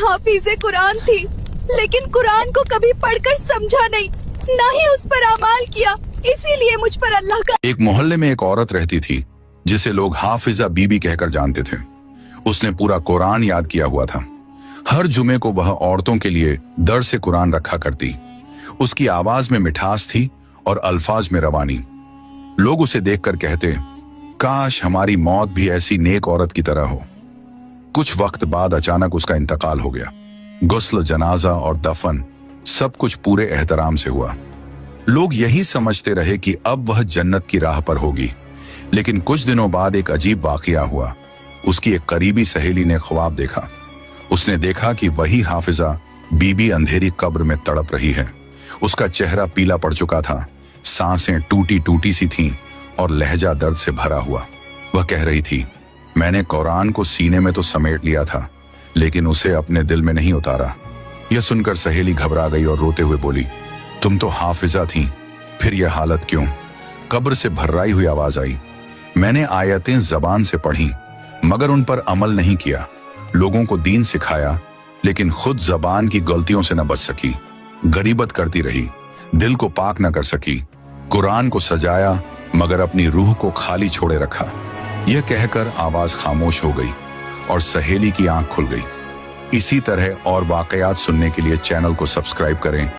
हाफिज़े कुरान थी, लेकिन कुरान को कभी पढ़कर समझा नहीं, ना ही उस पर अमल किया, इसीलिए मुझ पर अल्लाह का। एक मोहल्ले में एक औरत रहती थी जिसे लोग हाफिजा बीबी कहकर जानते थे। उसने पूरा कुरान याद किया हुआ था। हर जुमे को वह औरतों के लिए दर्स से कुरान रखा करती। उसकी आवाज में मिठास थी और अल्फाज में रवानी। लोग उसे देखकर कहते, काश हमारी मौत भी ऐसी नेक औरत की तरह हो। कुछ वक्त बाद अचानक उसका इंतकाल हो गया। गुस्ल, जनाजा और दफन सब कुछ पूरे एहतराम से हुआ। लोग यही समझते रहे कि अब वह जन्नत की राह पर होगी। लेकिन कुछ दिनों बाद एक अजीब वाकया हुआ। उसकी एक करीबी सहेली ने ख्वाब देखा। उसने देखा कि वही हाफिजा बीबी अंधेरी कब्र में तड़प रही है। उसका चेहरा पीला पड़ चुका था, सांसें टूटी टूटी सी थीं और लहजा दर्द से भरा हुआ। वह कह रही थी, मैंने कुरान को सीने में तो समेट लिया था, लेकिन उसे अपने दिल में नहीं उतारा। यह सुनकर सहेली घबरा गई और रोते हुए बोली, तुम तो हाफिजा थी, फिर यह हालत क्यों? कब्र से भर्राई हुई आवाज आई, मैंने आयतें जबान से पढ़ी मगर उन पर अमल नहीं किया। लोगों को दीन सिखाया लेकिन खुद जबान की गलतियों से न बच सकी। गरीबत करती रही, दिल को पाक न कर सकी। कुरान को सजाया मगर अपनी रूह को खाली छोड़े रखा। यह कहकर आवाज खामोश हो गई और सहेली की आंख खुल गई। इसी तरह और वाकयात सुनने के लिए चैनल को सब्सक्राइब करें।